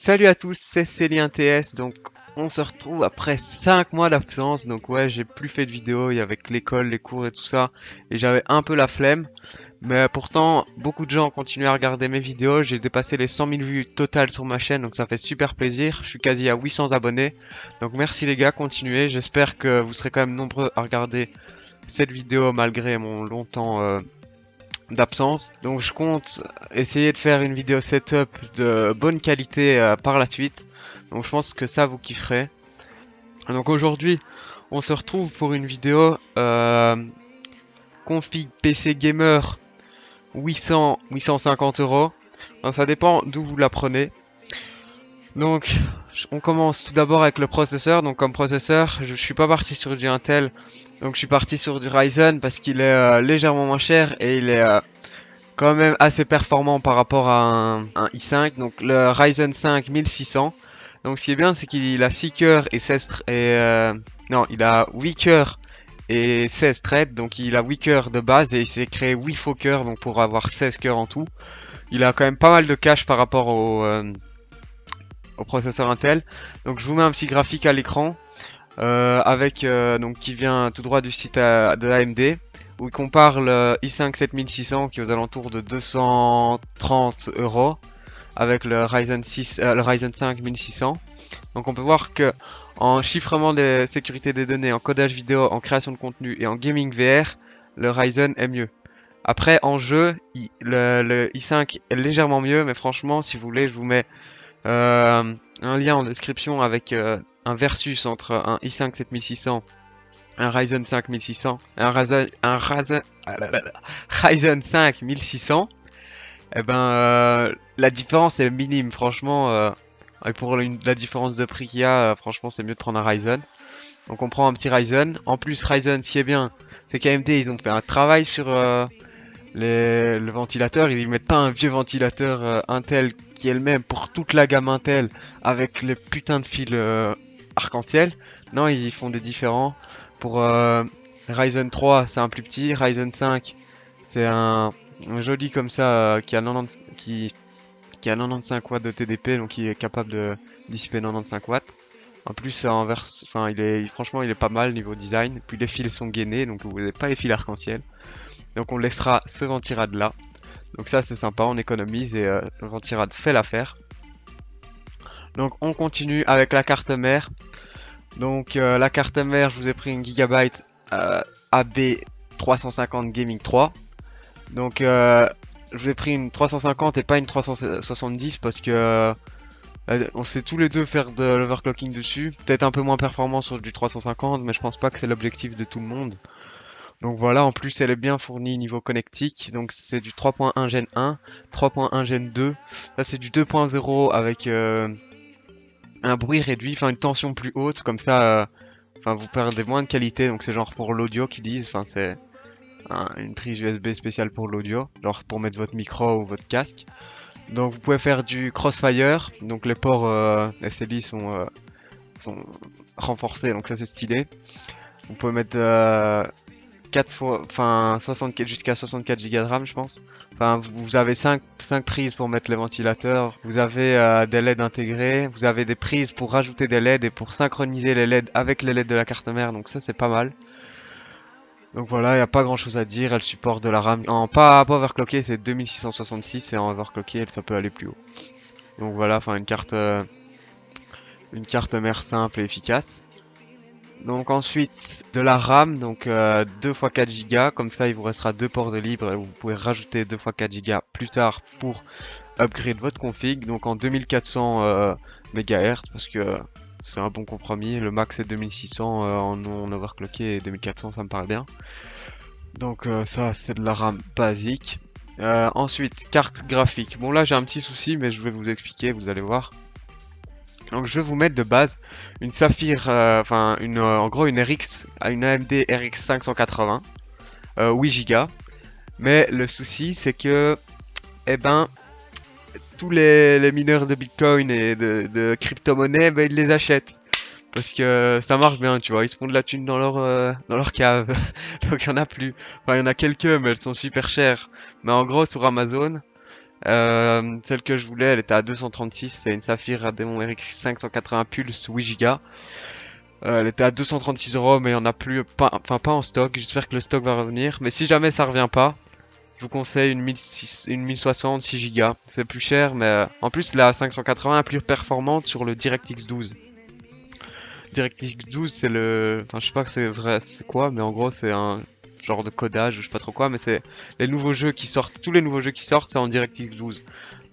Salut à tous, c'est Célien TS, donc on se retrouve après 5 mois d'absence, donc ouais j'ai plus fait de vidéos, avec l'école, les cours et tout ça, et j'avais un peu la flemme, mais pourtant beaucoup de gens ont continué à regarder mes vidéos, j'ai dépassé les 100 000 vues totales sur ma chaîne, donc ça fait super plaisir, je suis quasi à 800 abonnés, donc merci les gars, continuez, j'espère que vous serez quand même nombreux à regarder cette vidéo malgré mon long temps d'absence. Donc je compte essayer de faire une vidéo setup de bonne qualité par la suite. Donc je pense que ça vous kifferez. Donc aujourd'hui, on se retrouve pour une vidéo config PC gamer 800-850 euros. Donc, ça dépend d'où vous la prenez. Donc on commence tout d'abord avec le processeur. Donc comme processeur, je suis pas parti sur du Intel. Donc je suis parti sur du Ryzen parce qu'il est légèrement moins cher et il est quand même assez performant par rapport à un i5. Donc le Ryzen 5 1600. Donc ce qui est bien, c'est qu'il a 6 cœurs et 16 non, il a 8 cœurs et 16 threads. Donc il a 8 cœurs de base et il s'est créé 8 faux cœurs, donc pour avoir 16 cœurs en tout. Il a quand même pas mal de cache par rapport au processeur Intel. Donc je vous mets un petit graphique à l'écran avec donc qui vient tout droit du site de AMD, où il compare le i5 7600 qui est aux alentours de 230 euros avec le le Ryzen 5 1600. Donc on peut voir que en chiffrement de sécurité des données, en codage vidéo, en création de contenu et en gaming VR, le Ryzen est mieux. Après en jeu, le i5 est légèrement mieux, mais franchement si vous voulez je vous mets un lien en description avec un versus entre un i5 7600, un Ryzen 5 1600, Ryzen 5 1600. Et ben la différence est minime, franchement. Et pour la différence de prix qu'il y a, franchement c'est mieux de prendre un Ryzen. Donc on prend un petit Ryzen. En plus Ryzen, ce qui est bien, c'est qu'AMD ils ont fait un travail sur le ventilateur. Ils mettent pas un vieux ventilateur Intel qui est le même pour toute la gamme Intel avec les putains de fils arc-en-ciel. Non, ils font des différents. Pour Ryzen 3, c'est un plus petit. Ryzen 5, c'est un joli comme ça qui a 90, qui a 95 watts de TDP, donc il est capable de dissiper 95 watts. En plus, enfin, franchement, il est pas mal niveau design. Puis les fils sont gainés, donc vous n'avez pas les fils arc-en-ciel. Donc on laissera ce ventirad là. Donc ça c'est sympa, on économise et le ventirad fait l'affaire. Donc on continue avec la carte mère. Donc la carte mère, je vous ai pris une Gigabyte AB350 Gaming 3. Donc je vous ai pris une 350 et pas une 370 parce que on sait tous les deux faire de l'overclocking dessus. Peut-être un peu moins performant sur du 350, mais je pense pas que c'est l'objectif de tout le monde. Donc voilà, en plus elle est bien fournie niveau connectique, donc c'est du 3.1 Gen 1, 3.1 Gen 2, là c'est du 2.0 avec un bruit réduit, enfin une tension plus haute, comme ça enfin vous perdez moins de qualité, donc c'est genre pour l'audio qu'ils disent, enfin c'est une prise USB spéciale pour l'audio, genre pour mettre votre micro ou votre casque. Donc vous pouvez faire du crossfire, donc les ports SLI sont renforcés, donc ça c'est stylé. Vous pouvez mettre 4 fois, enfin 64 jusqu'à 64 Go de RAM je pense. Enfin vous avez 5 prises pour mettre les ventilateurs, vous avez des LED intégrés, vous avez des prises pour rajouter des LED et pour synchroniser les LED avec les LED de la carte mère, donc ça c'est pas mal. Donc voilà, il n'y a pas grand chose à dire, elle supporte de la RAM, en pas overclocké c'est 2666 et en overclocké ça peut aller plus haut. Donc voilà, enfin une carte mère simple et efficace. Donc ensuite de la RAM, donc 2 x 4 Go, comme ça il vous restera 2 ports de libre et vous pouvez rajouter 2 x 4 Go plus tard pour upgrade votre config, donc en 2400 MHz parce que c'est un bon compromis, le max est 2600 en non overclocké et 2400 ça me paraît bien. Donc ça c'est de la RAM basique. Ensuite carte graphique, bon là j'ai un petit souci mais je vais vous expliquer, vous allez voir. Donc je vais vous mettre de base une Saphir, enfin en gros une une AMD RX 580, 8 Go. Mais le souci c'est que, eh ben, tous les mineurs de Bitcoin et de crypto-monnaie, ben, ils les achètent. Parce que ça marche bien, tu vois, ils se font de la thune dans leur cave. Donc il y en a plus. Enfin il y en a quelques mais elles sont super chères. Mais en gros sur Amazon, Celle que je voulais, elle était à 236. C'est une Saphir Radeon RX 580 Pulse 8 Go. Elle était à 236 euros, mais il y en a plus, enfin pas en stock. J'espère que le stock va revenir. Mais si jamais ça revient pas, je vous conseille une 1060 6 Go. C'est plus cher, mais en plus la 580 est plus performante sur le DirectX 12. DirectX 12, c'est le, enfin je sais pas que c'est vrai, c'est quoi, mais en gros c'est un genre de codage, je sais pas trop quoi, mais c'est les nouveaux jeux qui sortent, tous les nouveaux jeux qui sortent, c'est en DirectX 12.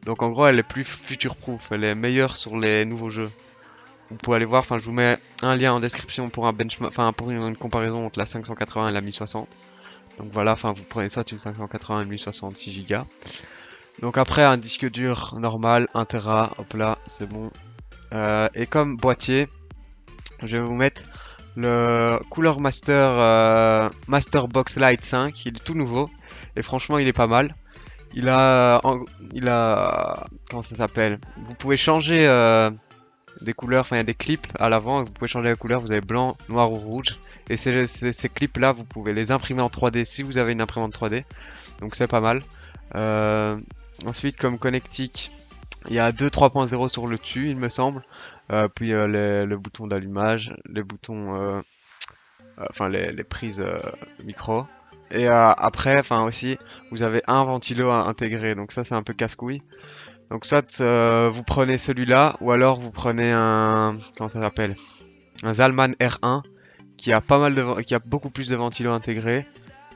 Donc en gros, elle est plus future-proof, elle est meilleure sur les nouveaux jeux. Vous pouvez aller voir, enfin je vous mets un lien en description pour un benchmark, enfin pour une comparaison entre la 580 et la 1060. Donc voilà, enfin vous prenez soit une 580 et une 1060 6 Go. Donc après un disque dur normal, 1 Tera, hop là, c'est bon. Et comme boîtier, je vais vous mettre le Cooler Master Box Lite 5, il est tout nouveau et franchement il est pas mal. Il a, comment ça s'appelle? Vous pouvez changer des couleurs, enfin il y a des clips à l'avant, vous pouvez changer la couleur, vous avez blanc, noir ou rouge. Et ces clips là, vous pouvez les imprimer en 3D si vous avez une imprimante 3D. Donc c'est pas mal. Ensuite comme connectique, il y a 2 3.0 sur le dessus il me semble. Puis le bouton d'allumage, les boutons, enfin les prises micro. Et après, enfin aussi, vous avez un ventilo intégré, donc ça c'est un peu casse-couille. Donc soit vous prenez celui-là, ou alors vous prenez un, comment ça s'appelle, un Zalman R1 qui a pas mal de, qui a beaucoup plus de ventilo intégrés.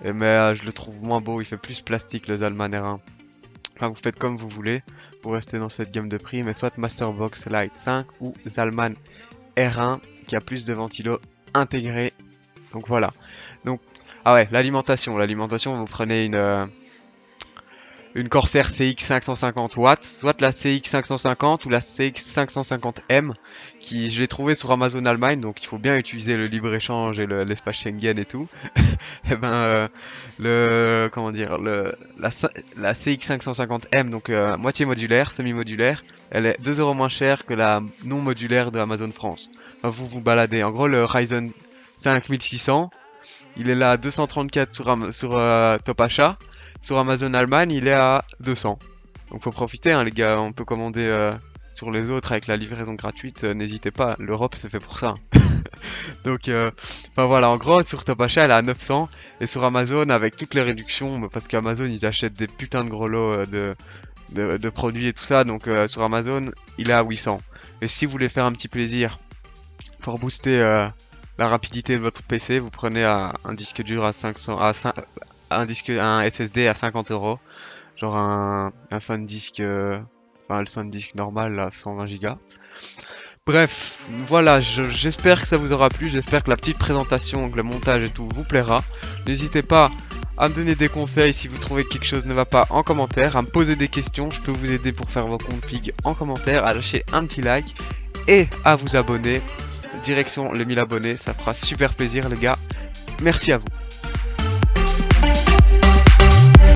Mais je le trouve moins beau, il fait plus plastique le Zalman R1. Enfin vous faites comme vous voulez, vous restez dans cette gamme de prix, mais soit Masterbox Lite 5 ou Zalman R1 qui a plus de ventilo intégrés. Donc voilà. Donc ah ouais, l'alimentation, vous prenez une Corsair CX 550 watts, soit la CX 550 ou la CX 550M, qui je l'ai trouvé sur Amazon Allemagne, donc il faut bien utiliser le libre-échange et l'espace Schengen et tout. Et ben comment dire, la CX 550M, donc moitié modulaire, semi-modulaire, elle est 2 euros moins chère que la non modulaire de Amazon France. Enfin, vous baladez. En gros, le Ryzen 5600, il est là à 234 sur Top Achat. Sur Amazon Allemagne, il est à 200. Donc faut profiter, hein, les gars. On peut commander sur les autres avec la livraison gratuite. N'hésitez pas, l'Europe c'est fait pour ça. Donc, enfin voilà, en gros, sur Top Achat, elle est à 900. Et sur Amazon, avec toutes les réductions, parce qu'Amazon, ils achètent des putains de gros lots de produits et tout ça. Donc sur Amazon, il est à 800. Et si vous voulez faire un petit plaisir pour booster la rapidité de votre PC, vous prenez un disque dur à 500, un SSD à 50 euros, genre un SanDisk, enfin le SanDisk normal à 120 Go. Bref, voilà, j'espère que ça vous aura plu, j'espère que la petite présentation, que le montage et tout vous plaira. N'hésitez pas à me donner des conseils si vous trouvez que quelque chose ne va pas en commentaire, à me poser des questions, je peux vous aider pour faire vos configs en commentaire, à lâcher un petit like et à vous abonner. Direction les 1000 abonnés, ça fera super plaisir les gars. Merci à vous.